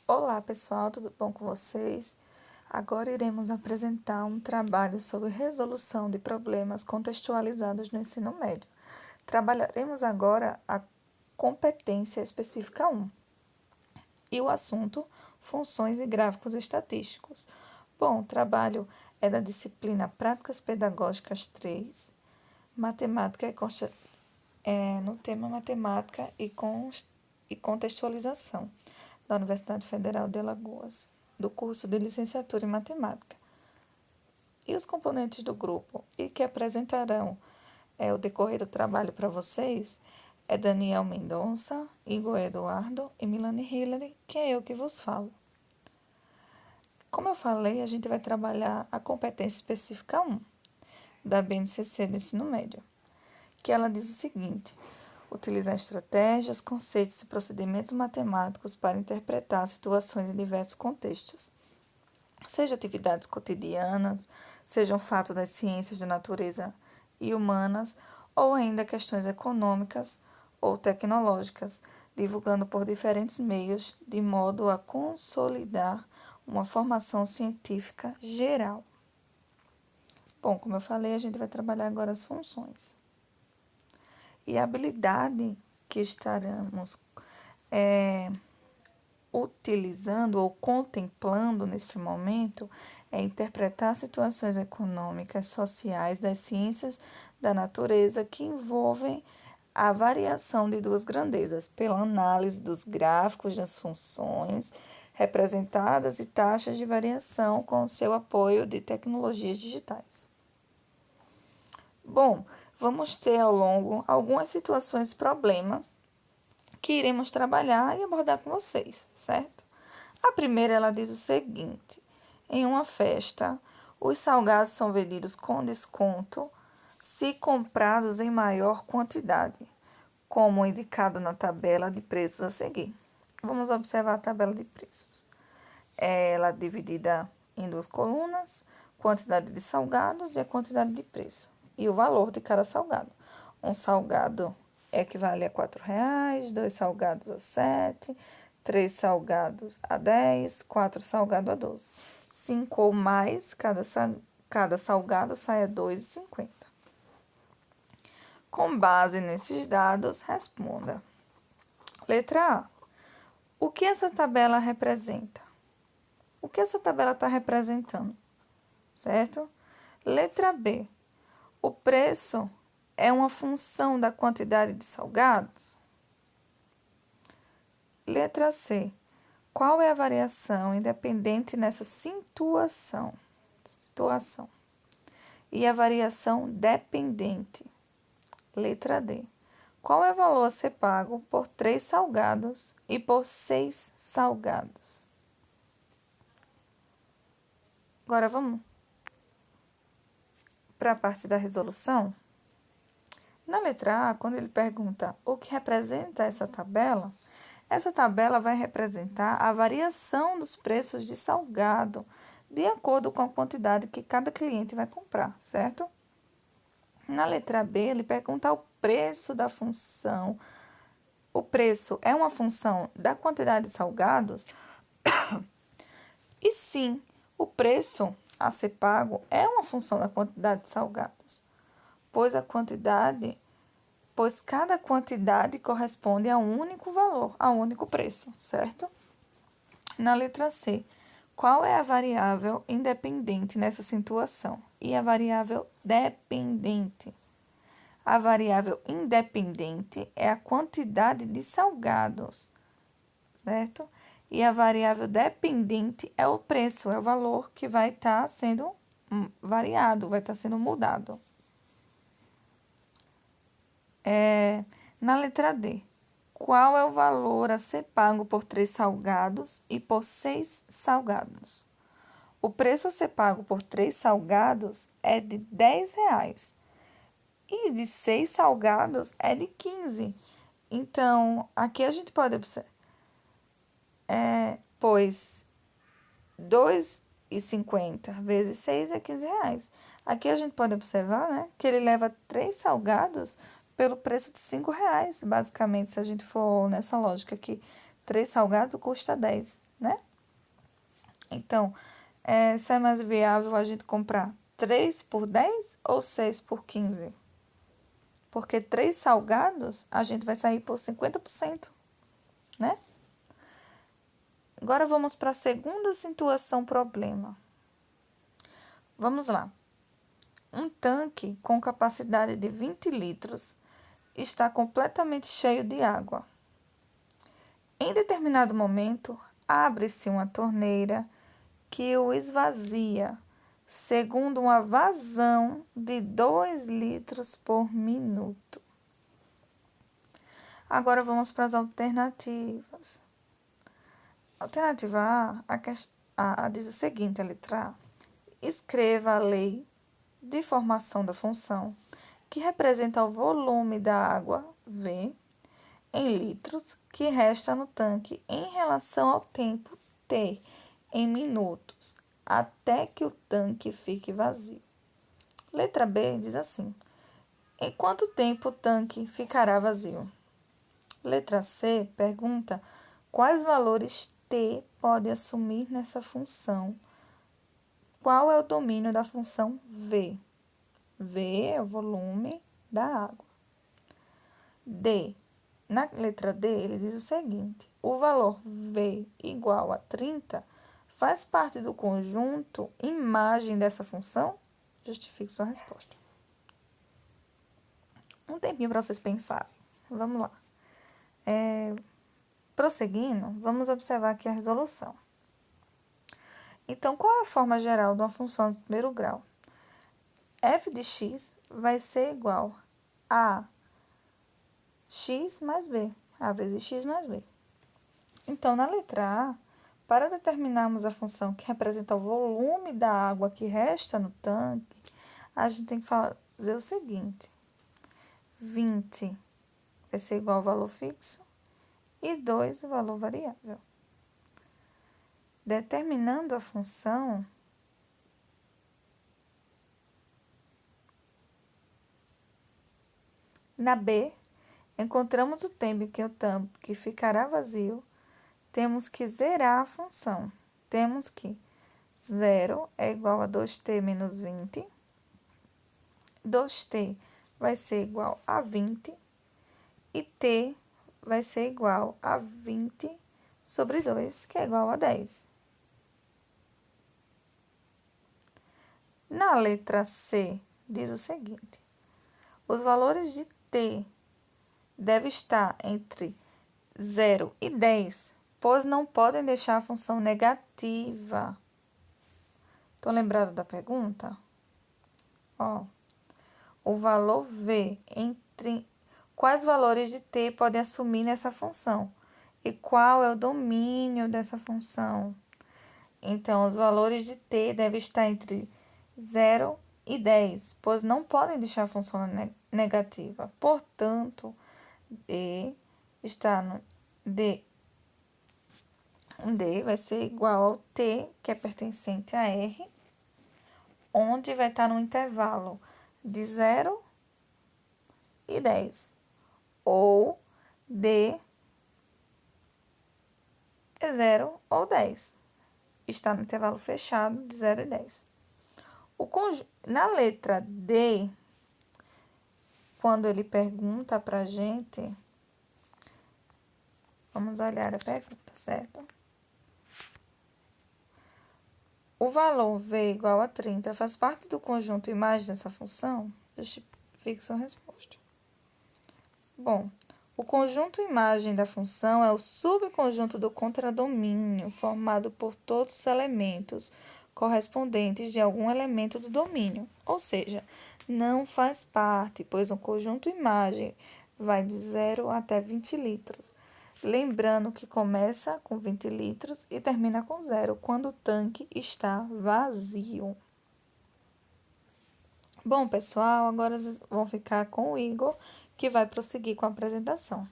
Olá pessoal, tudo bom com vocês? Agora iremos apresentar um trabalho sobre resolução de problemas contextualizados no ensino médio. Trabalharemos agora a competência específica 1 e o assunto funções e gráficos estatísticos. Bom, o trabalho é da disciplina Práticas Pedagógicas 3, Matemática no tema Matemática e Contextualização, da Universidade Federal de Alagoas, do curso de Licenciatura em Matemática. E os componentes do grupo e que apresentarão o decorrer do trabalho para vocês é Daniel Mendonça, Igor Eduardo e Milane Hillary, que é eu que vos falo. Como eu falei, a gente vai trabalhar a competência específica 1 da BNCC do ensino médio, que ela diz o seguinte: utilizar estratégias, conceitos e procedimentos matemáticos para interpretar situações em diversos contextos, seja atividades cotidianas, sejam fatos das ciências da natureza e humanas, ou ainda questões econômicas ou tecnológicas, divulgando por diferentes meios, de modo a consolidar uma formação científica geral. Bom, como eu falei, a gente vai trabalhar agora as funções. E a habilidade que estaremos utilizando ou contemplando neste momento é interpretar situações econômicas, sociais, das ciências da natureza que envolvem a variação de duas grandezas, pela análise dos gráficos das funções representadas e taxas de variação com o seu apoio de tecnologias digitais. Bom, vamos ter ao longo algumas situações, problemas que iremos trabalhar e abordar com vocês, certo? A primeira, ela diz o seguinte: em uma festa, os salgados são vendidos com desconto se comprados em maior quantidade, como indicado na tabela de preços a seguir. Vamos observar a tabela de preços. Ela é dividida em duas colunas: quantidade de salgados e a quantidade de preço, e o valor de cada salgado. Um salgado equivale a R$ 4, 2 salgados a 7, 3 salgados a 10, 4 salgados a 12. 5 ou mais, cada salgado sai a R$ 2,50. Com base nesses dados, responda. Letra A. O que essa tabela representa? O que essa tabela está representando? Certo? Letra B. O preço é uma função da quantidade de salgados? Letra C. Qual é a variação independente nessa situação? E a variação dependente? Letra D. Qual é o valor a ser pago por 3 salgados e por 6 salgados? Agora vamos para a parte da resolução. Na letra A, quando ele pergunta o que representa essa tabela vai representar a variação dos preços de salgado de acordo com a quantidade que cada cliente vai comprar, certo? Na letra B, ele pergunta o preço da função. O preço é uma função da quantidade de salgados? E sim, o preço a ser pago é uma função da quantidade de salgados, pois cada quantidade corresponde a um único valor, a um único preço, certo? Na letra C, qual é a variável independente nessa situação? E a variável dependente? A variável independente é a quantidade de salgados, certo? E a variável dependente é o preço, é o valor que vai estar sendo variado, vai estar sendo mudado. Na letra D, qual é o valor a ser pago por 3 salgados e por 6 salgados? O preço a ser pago por 3 salgados é de R$ 10 e de 6 salgados é de 15. Então, aqui a gente pode observar, pois 2,50 vezes 6 é R$ 15. Aqui a gente pode observar, né, que ele leva 3 salgados pelo preço de R$ 5, basicamente, se a gente for nessa lógica aqui. 3 salgados custa 10, né? Então, se é mais viável a gente comprar 3 por 10 ou 6 por 15? Porque 3 salgados a gente vai sair por 50%, né? Agora vamos para a segunda situação problema. Vamos lá. Um tanque com capacidade de 20 litros está completamente cheio de água. Em determinado momento, abre-se uma torneira que o esvazia, segundo uma vazão de 2 litros por minuto. Agora vamos para as alternativas. Alternativa A diz o seguinte, a letra A. Escreva a lei de formação da função, que representa o volume da água, V, em litros, que resta no tanque em relação ao tempo, T, em minutos, até que o tanque fique vazio. Letra B diz assim: em quanto tempo o tanque ficará vazio? Letra C pergunta quais valores T pode assumir nessa função. Qual é o domínio da função V? V é o volume da água. D. Na letra D, ele diz o seguinte: o valor V igual a 30 faz parte do conjunto imagem dessa função? Justifique sua resposta. Um tempinho para vocês pensarem. Vamos lá. Prosseguindo, vamos observar aqui a resolução. Então, qual é a forma geral de uma função de primeiro grau? F de x vai ser igual a x mais b, a vezes x mais b. Então, na letra A, para determinarmos a função que representa o volume da água que resta no tanque, a gente tem que fazer o seguinte: 20 vai ser igual ao valor fixo e 2 o valor variável. Determinando a função, na B, encontramos o tempo que o tanque ficará vazio, temos que zerar a função. Temos que 0 é igual a 2t menos 20, 2t vai ser igual a 20 e t vai ser igual a 20 sobre 2, que é igual a 10. Na letra C, diz o seguinte: os valores de t devem estar entre 0 e 10, pois não podem deixar a função negativa. Estão lembrados da pergunta? Ó, o valor V entre quais valores de t podem assumir nessa função e qual é o domínio dessa função. Então, os valores de t devem estar entre 0 e 10, pois não podem deixar a função negativa. Portanto, D está no D. D vai ser igual ao T, que é pertencente a R, onde vai estar no intervalo de 0 e 10. Ou D é 0 ou 10. Está no intervalo fechado de 0 e 10. Na letra D, quando ele pergunta para a gente, vamos olhar a pergunta, certo? O valor V igual a 30 faz parte do conjunto imagem dessa função? Justifique sua resposta. Bom, o conjunto imagem da função é o subconjunto do contradomínio formado por todos os elementos correspondentes de algum elemento do domínio, ou seja, não faz parte, pois o conjunto imagem vai de 0 até 20 litros. Lembrando que começa com 20 litros e termina com 0, quando o tanque está vazio. Bom, pessoal, agora vocês vão ficar com o Igor, que vai prosseguir com a apresentação.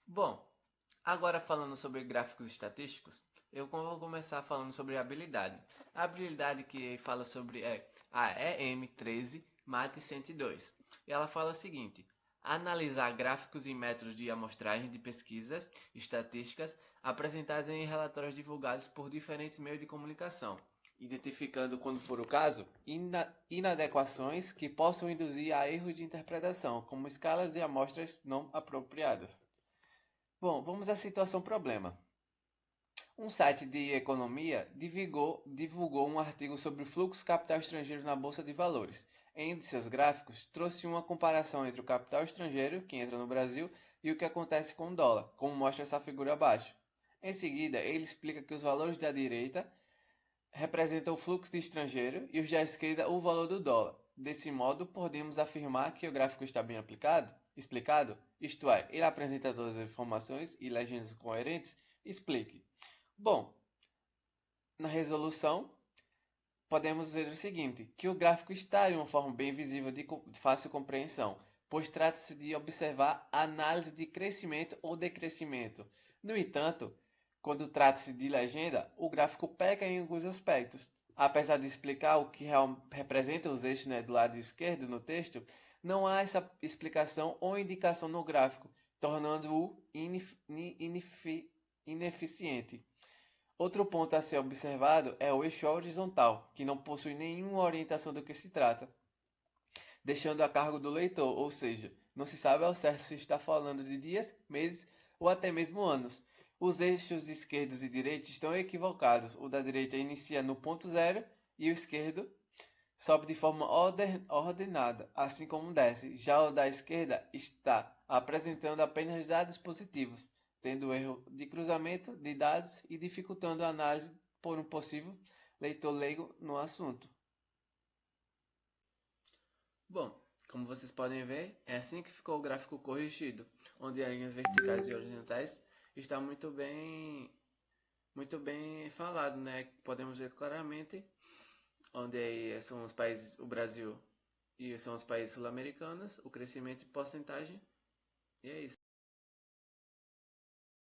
Bom, agora falando sobre gráficos estatísticos, eu vou começar falando sobre habilidade. A habilidade que fala sobre é a EM13 Mate 102. E ela fala o seguinte: analisar gráficos e métodos de amostragem de pesquisas estatísticas apresentados em relatórios divulgados por diferentes meios de comunicação, identificando, quando for o caso, inadequações que possam induzir a erros de interpretação, como escalas e amostras não apropriadas. Bom, vamos à situação problema. Um site de economia divulgou um artigo sobre o fluxo capital estrangeiro na Bolsa de Valores. Em um de seus gráficos, trouxe uma comparação entre o capital estrangeiro, que entra no Brasil, e o que acontece com o dólar, como mostra essa figura abaixo. Em seguida, ele explica que os valores da direita representam o fluxo de estrangeiro e os da esquerda o valor do dólar. Desse modo, podemos afirmar que o gráfico está bem explicado, isto é, ele apresenta todas as informações e legendas coerentes. Explique. Bom, na resolução, podemos ver o seguinte, que o gráfico está de uma forma bem visível de fácil compreensão, pois trata-se de observar a análise de crescimento ou decrescimento. No entanto, quando trata-se de legenda, o gráfico peca em alguns aspectos. Apesar de explicar o que representa os eixos, né, do lado esquerdo no texto, não há essa explicação ou indicação no gráfico, tornando-o ineficiente. Outro ponto a ser observado é o eixo horizontal, que não possui nenhuma orientação do que se trata, deixando a cargo do leitor, ou seja, não se sabe ao certo se está falando de dias, meses ou até mesmo anos. Os eixos esquerdos e direitos estão equivocados. O da direita inicia no ponto zero e o esquerdo sobe de forma ordenada, assim como desce. Já o da esquerda está apresentando apenas dados positivos, tendo erro de cruzamento de dados e dificultando a análise por um possível leitor leigo no assunto. Bom, como vocês podem ver, é assim que ficou o gráfico corrigido, onde as linhas verticais e horizontais está muito bem falado, né? Podemos ver claramente onde aí são os países, o Brasil e são os países sul-americanos, o crescimento em porcentagem, e é isso.